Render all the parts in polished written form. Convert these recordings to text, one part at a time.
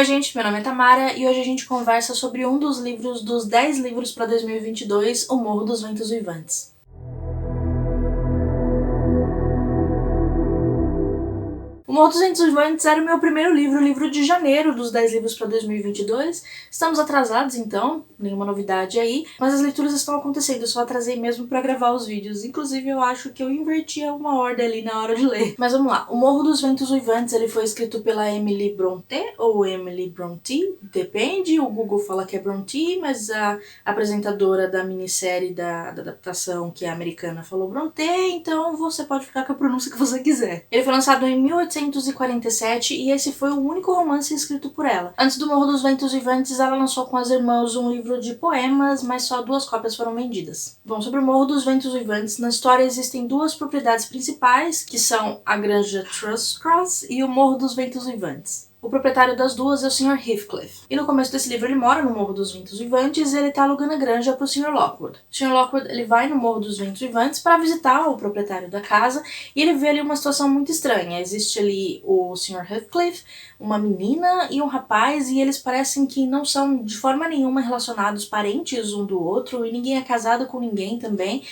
Oi gente, meu nome é Tamara e hoje a gente conversa sobre um dos livros dos 10 livros para 2022, O Morro dos Ventos Uivantes. O Morro dos Ventos Uivantes era o meu primeiro livro, o livro de janeiro dos 10 livros para 2022. Estamos atrasados então, nenhuma novidade aí, mas as leituras estão acontecendo, eu só atrasei mesmo para gravar os vídeos. Inclusive eu acho que eu inverti uma ordem ali na hora de ler. Mas vamos lá, O Morro dos Ventos Uivantes ele foi escrito pela Emily Brontë ou Emily Brontë, depende, o Google fala que é Brontë, mas a apresentadora da minissérie da adaptação, que é americana, falou Brontë, então você pode ficar com a pronúncia que você quiser. Ele foi lançado em 1847 e esse foi o único romance escrito por ela. Antes do Morro dos Ventos Uivantes, ela lançou com as irmãs um livro de poemas, mas só 2 cópias foram vendidas. Bom, sobre o Morro dos Ventos Uivantes, na história existem 2 propriedades principais, que são a Granja Thrushcross e o Morro dos Ventos Uivantes. O proprietário das duas é o Sr. Heathcliff. E no começo desse livro ele mora no Morro dos Ventos Uivantes e ele tá alugando a granja pro Sr. Lockwood. O Sr. Lockwood ele vai no Morro dos Ventos Uivantes para visitar o proprietário da casa e ele vê ali uma situação muito estranha. Existe ali o Sr. Heathcliff, uma menina e um rapaz e eles parecem que não são de forma nenhuma relacionados, parentes um do outro, e ninguém é casado com ninguém também.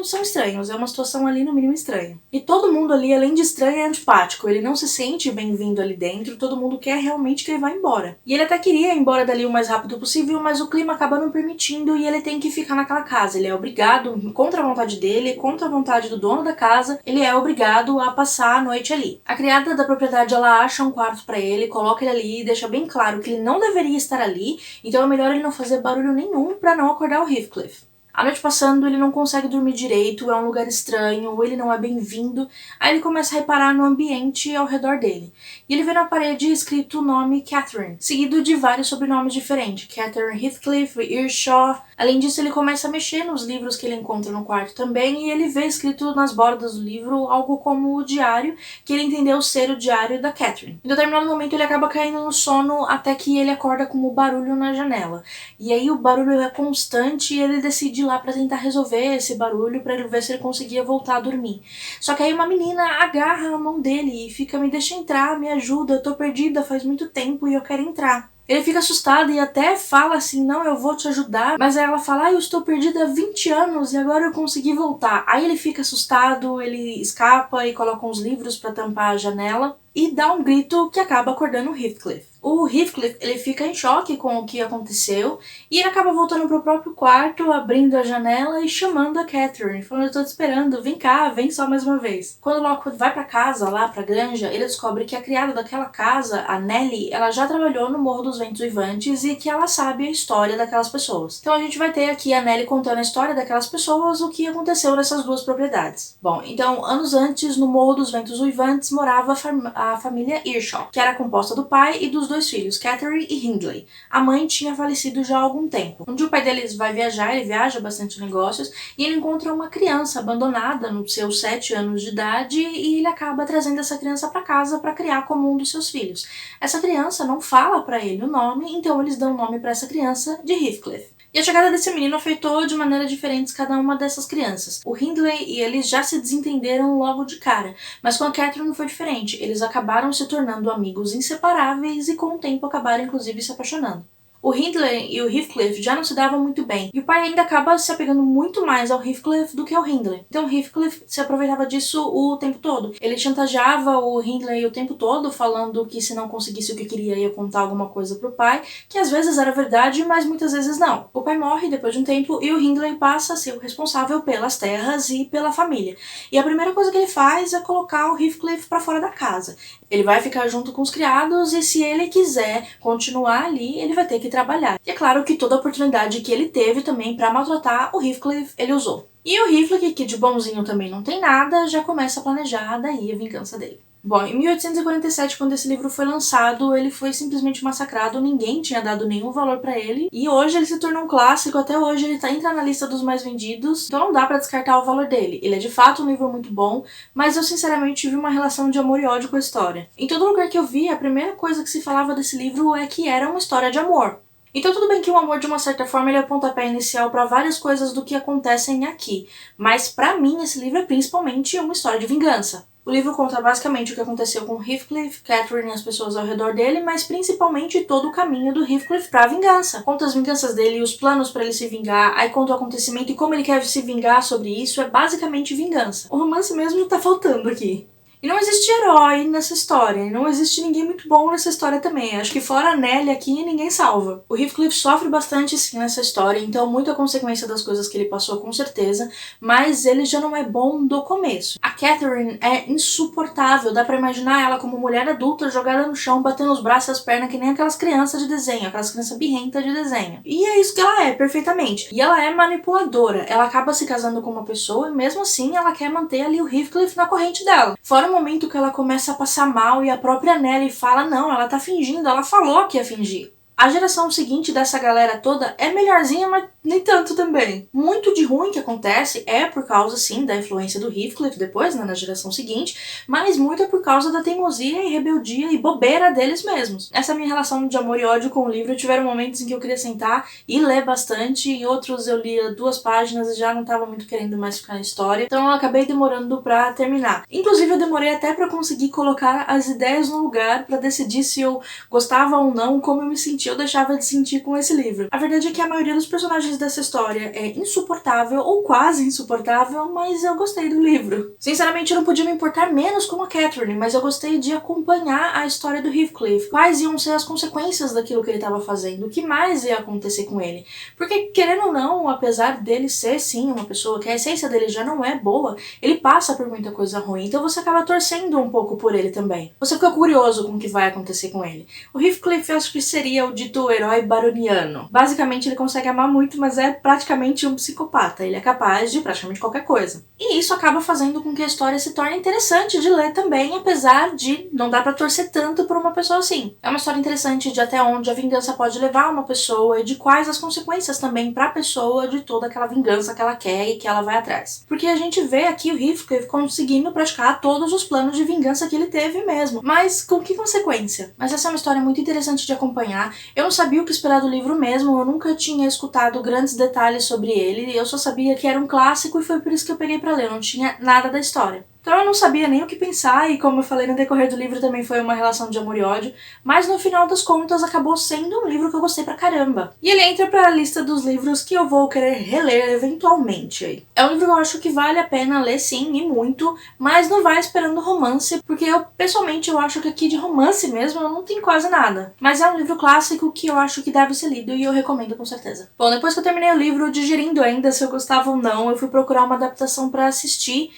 São estranhos, é uma situação ali no mínimo estranha. E todo mundo ali, além de estranho, é antipático. Ele não se sente bem-vindo ali dentro, todo mundo quer realmente que ele vá embora. E ele até queria ir embora dali o mais rápido possível, mas o clima acaba não permitindo e ele tem que ficar naquela casa. Ele é obrigado, contra a vontade dele, contra a vontade do dono da casa, ele é obrigado a passar a noite ali. A criada da propriedade, ela acha um quarto pra ele, coloca ele ali e deixa bem claro que ele não deveria estar ali, então é melhor ele não fazer barulho nenhum pra não acordar o Heathcliff. A noite passando, ele não consegue dormir direito, é um lugar estranho, ele não é bem-vindo. Aí ele começa a reparar no ambiente ao redor dele. E ele vê na parede escrito o nome Catherine, seguido de vários sobrenomes diferentes. Catherine Heathcliff, Earnshaw. Além disso, ele começa a mexer nos livros que ele encontra no quarto também, e ele vê escrito nas bordas do livro algo como o diário, que ele entendeu ser o diário da Catherine. Em determinado momento, ele acaba caindo no sono até que ele acorda com o barulho na janela. E aí o barulho é constante e ele decide ir lá pra tentar resolver esse barulho, pra ele ver se ele conseguia voltar a dormir. Só que aí uma menina agarra a mão dele e fica, me deixa entrar, me ajuda, eu tô perdida faz muito tempo e eu quero entrar. Ele fica assustado e até fala assim, não, eu vou te ajudar, mas aí ela fala, eu estou perdida há 20 anos e agora eu consegui voltar. Aí ele fica assustado, ele escapa e coloca uns livros pra tampar a janela e dá um grito que acaba acordando o Heathcliff. O Heathcliff, ele fica em choque com o que aconteceu e ele acaba voltando pro próprio quarto, abrindo a janela e chamando a Catherine, falando, eu tô te esperando, vem cá, vem só mais uma vez. Quando Lockwood vai pra casa, lá pra granja, ele descobre que a criada daquela casa, a Nellie, ela já trabalhou no Morro dos Ventos Uivantes e que ela sabe a história daquelas pessoas. Então a gente vai ter aqui a Nellie contando a história daquelas pessoas, o que aconteceu nessas 2 propriedades. Bom, então, anos antes, no Morro dos Ventos Uivantes, morava a família Earnshaw, que era composta do pai e dos 2 filhos, Catherine e Hindley. A mãe tinha falecido já há algum tempo. Um dia o pai deles vai viajar, ele viaja bastante negócios, e ele encontra uma criança abandonada nos seus 7 anos de idade e ele acaba trazendo essa criança para casa para criar como um dos seus filhos. Essa criança não fala para ele o nome, então eles dão o nome para essa criança de Heathcliff. E a chegada desse menino afetou de maneiras diferentes cada uma dessas crianças. O Hindley e eles já se desentenderam logo de cara, mas com a Catherine foi diferente. Eles acabaram se tornando amigos inseparáveis e com o tempo acabaram inclusive se apaixonando. O Hindley e o Heathcliff já não se davam muito bem, e o pai ainda acaba se apegando muito mais ao Heathcliff do que ao Hindley. Então o Heathcliff se aproveitava disso o tempo todo. Ele chantageava o Hindley o tempo todo, falando que se não conseguisse o que queria ia contar alguma coisa pro pai, que às vezes era verdade, mas muitas vezes não. O pai morre depois de um tempo e o Hindley passa a ser o responsável pelas terras e pela família. E a primeira coisa que ele faz é colocar o Heathcliff pra fora da casa. Ele vai ficar junto com os criados e se ele quiser continuar ali, ele vai ter que trabalhar. E é claro que toda a oportunidade que ele teve também pra maltratar o Heathcliff, ele usou. E o Heathcliff, que de bonzinho também não tem nada, já começa a planejar daí a vingança dele. Bom, em 1847, quando esse livro foi lançado, ele foi simplesmente massacrado, ninguém tinha dado nenhum valor pra ele, e hoje ele se tornou um clássico, até hoje ele entra na lista dos mais vendidos, então não dá pra descartar o valor dele. Ele é de fato um livro muito bom, mas eu sinceramente tive uma relação de amor e ódio com a história. Em todo lugar que eu vi, a primeira coisa que se falava desse livro é que era uma história de amor. Então tudo bem que o amor, de uma certa forma, ele é o pontapé inicial para várias coisas do que acontecem aqui, mas pra mim esse livro é principalmente uma história de vingança. O livro conta basicamente o que aconteceu com Heathcliff, Catherine e as pessoas ao redor dele, mas principalmente todo o caminho do Heathcliff pra vingança. Conta as vinganças dele, os planos pra ele se vingar, aí conta o acontecimento e como ele quer se vingar sobre isso, é basicamente vingança. O romance mesmo tá faltando aqui. E não existe herói nessa história, e não existe ninguém muito bom nessa história também. Acho que fora a Nelly aqui, ninguém salva. O Heathcliff sofre bastante sim nessa história, então muita consequência das coisas que ele passou com certeza, mas ele já não é bom do começo. A Catherine é insuportável, dá pra imaginar ela como mulher adulta jogada no chão, batendo os braços e as pernas que nem aquelas crianças de desenho, aquelas crianças birrentas de desenho. E é isso que ela é, perfeitamente. E ela é manipuladora, ela acaba se casando com uma pessoa e mesmo assim ela quer manter ali o Heathcliff na corrente dela. Fora o momento que ela começa a passar mal e a própria Nelly fala não, ela tá fingindo, ela falou que ia fingir. A geração seguinte dessa galera toda é melhorzinha, mas nem tanto também. Muito de ruim que acontece é por causa, sim, da influência do Heathcliff depois, né, na geração seguinte, mas muito é por causa da teimosia e rebeldia e bobeira deles mesmos. Essa minha relação de amor e ódio com o livro tiveram momentos em que eu queria sentar e ler bastante, em outros eu lia 2 páginas e já não tava muito querendo mais ficar na história, então eu acabei demorando pra terminar. Inclusive eu demorei até pra conseguir colocar as ideias no lugar pra decidir se eu gostava ou não, como eu me sentia. Eu deixava de sentir com esse livro. A verdade é que a maioria dos personagens dessa história é insuportável ou quase insuportável, mas eu gostei do livro. Sinceramente, eu não podia me importar menos com a Catherine, mas eu gostei de acompanhar a história do Heathcliff. Quais iam ser as consequências daquilo que ele estava fazendo, o que mais ia acontecer com ele. Porque, querendo ou não, apesar dele ser, sim, uma pessoa que a essência dele já não é boa, ele passa por muita coisa ruim, então você acaba torcendo um pouco por ele também. Você fica curioso com o que vai acontecer com ele. O Heathcliff, eu acho que seria o dito herói baroniano. Basicamente, ele consegue amar muito, mas é praticamente um psicopata. Ele é capaz de praticamente qualquer coisa. E isso acaba fazendo com que a história se torne interessante de ler também, apesar de não dar pra torcer tanto por uma pessoa assim. É uma história interessante de até onde a vingança pode levar uma pessoa e de quais as consequências também pra pessoa de toda aquela vingança que ela quer e que ela vai atrás. Porque a gente vê aqui o Heathcliff conseguindo praticar todos os planos de vingança que ele teve mesmo. Mas com que consequência? Mas essa é uma história muito interessante de acompanhar. Eu não sabia o que esperar do livro mesmo, eu nunca tinha escutado grandes detalhes sobre ele, eu só sabia que era um clássico e foi por isso que eu peguei pra ler, eu não tinha nada da história. Então eu não sabia nem o que pensar e, como eu falei no decorrer do livro, também foi uma relação de amor e ódio, mas no final das contas acabou sendo um livro que eu gostei pra caramba. E ele entra pra lista dos livros que eu vou querer reler eventualmente aí. É um livro que eu acho que vale a pena ler sim, e muito, mas não vai esperando romance, porque eu, pessoalmente, eu acho que aqui de romance mesmo eu não tenho quase nada. Mas é um livro clássico que eu acho que deve ser lido e eu recomendo com certeza. Bom, depois que eu terminei o livro, digerindo ainda se eu gostava ou não, eu fui procurar uma adaptação pra assistir.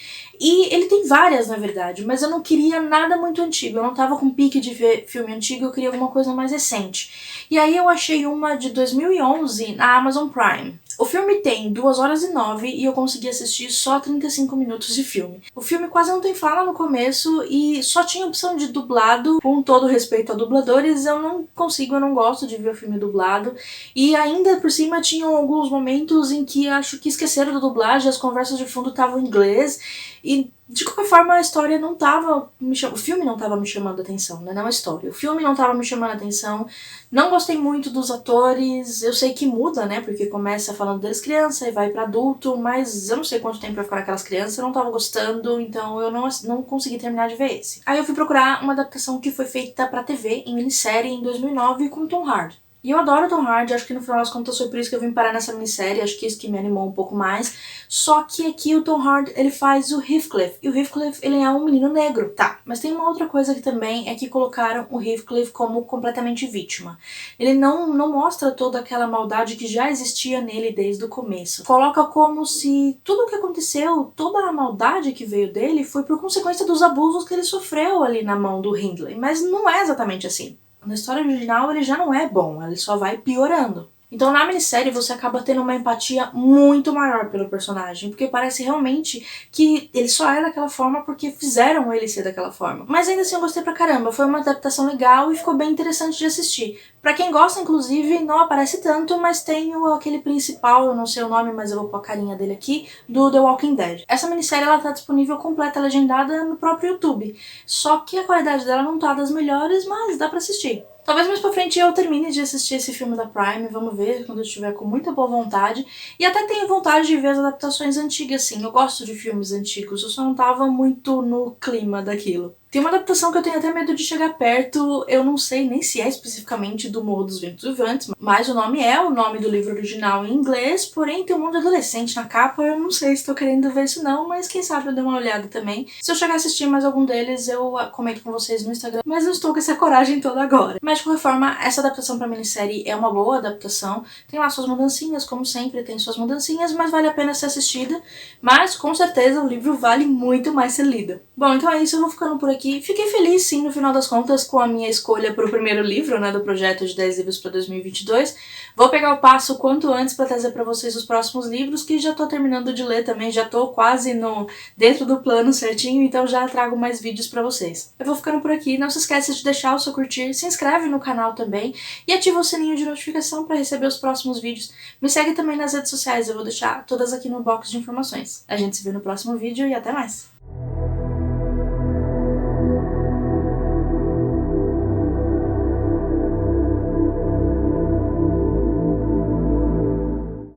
E ele tem várias, na verdade, mas eu não queria nada muito antigo. Eu não tava com pique de ver filme antigo, eu queria alguma coisa mais recente. E aí eu achei uma de 2011 na Amazon Prime. O filme tem 2 horas e 9 e eu consegui assistir só 35 minutos de filme. O filme quase não tem fala no começo e só tinha opção de dublado. Com todo respeito a dubladores, eu não gosto de ver o filme dublado. E ainda por cima tinham alguns momentos em que acho que esqueceram da dublagem, as conversas de fundo estavam em inglês. E de qualquer forma a história não tava o filme não tava me chamando a atenção, né? Não a história. O filme não tava me chamando a atenção. Não gostei muito dos atores. Eu sei que muda, né? Porque começa falando deles criança e vai pra adulto, mas eu não sei quanto tempo vai ficar aquelas crianças, eu não tava gostando, então eu não consegui terminar de ver esse. Aí eu fui procurar uma adaptação que foi feita pra TV em minissérie em 2009 com Tom Hardy. E eu adoro Tom Hardy, acho que no final das contas foi por isso que eu vim parar nessa minissérie, acho que isso que me animou um pouco mais. Só que aqui o Tom Hardy, ele faz o Heathcliff, e o Heathcliff, ele é um menino negro. Tá, mas tem uma outra coisa que também é que colocaram o Heathcliff como completamente vítima. Ele não mostra toda aquela maldade que já existia nele desde o começo. Coloca como se tudo o que aconteceu, toda a maldade que veio dele foi por consequência dos abusos que ele sofreu ali na mão do Hindley, mas não é exatamente assim. Na história original ele já não é bom, ele só vai piorando. Então na minissérie você acaba tendo uma empatia muito maior pelo personagem, porque parece realmente que ele só é daquela forma porque fizeram ele ser daquela forma. Mas ainda assim eu gostei pra caramba, foi uma adaptação legal e ficou bem interessante de assistir. Pra quem gosta, inclusive, não aparece tanto, mas tem aquele principal, eu não sei o nome, mas eu vou pôr a carinha dele aqui, do The Walking Dead. Essa minissérie ela tá disponível completa, legendada no próprio YouTube. Só que a qualidade dela não tá das melhores, mas dá pra assistir. Talvez mais pra frente eu termine de assistir esse filme da Prime, vamos ver, quando eu estiver com muita boa vontade. E até tenho vontade de ver as adaptações antigas, sim. Eu gosto de filmes antigos, eu só não tava muito no clima daquilo. Tem uma adaptação que eu tenho até medo de chegar perto, eu não sei nem se é especificamente do Morro dos Ventos Vivantes, mas o nome é o nome do livro original em inglês, porém tem um mundo adolescente na capa, eu não sei se tô querendo ver isso não, mas quem sabe eu dê uma olhada também. Se eu chegar a assistir mais algum deles, eu comento com vocês no Instagram, mas não estou com essa coragem toda agora. Mas de qualquer forma, essa adaptação pra minissérie é uma boa adaptação, tem lá suas mudancinhas, como sempre, tem suas mudancinhas, mas vale a pena ser assistida, mas com certeza o livro vale muito mais ser lido. Bom, então é isso, eu vou ficando por aqui. Fiquei feliz, sim, no final das contas, com a minha escolha para o primeiro livro, né, do projeto de 10 livros para 2022. Vou pegar o passo quanto antes para trazer para vocês os próximos livros, que já tô terminando de ler também, já tô quase dentro do plano certinho, então já trago mais vídeos para vocês. Eu vou ficando por aqui, não se esqueça de deixar o seu curtir, se inscreve no canal também e ativa o sininho de notificação para receber os próximos vídeos. Me segue também nas redes sociais, eu vou deixar todas aqui no box de informações. A gente se vê no próximo vídeo e até mais!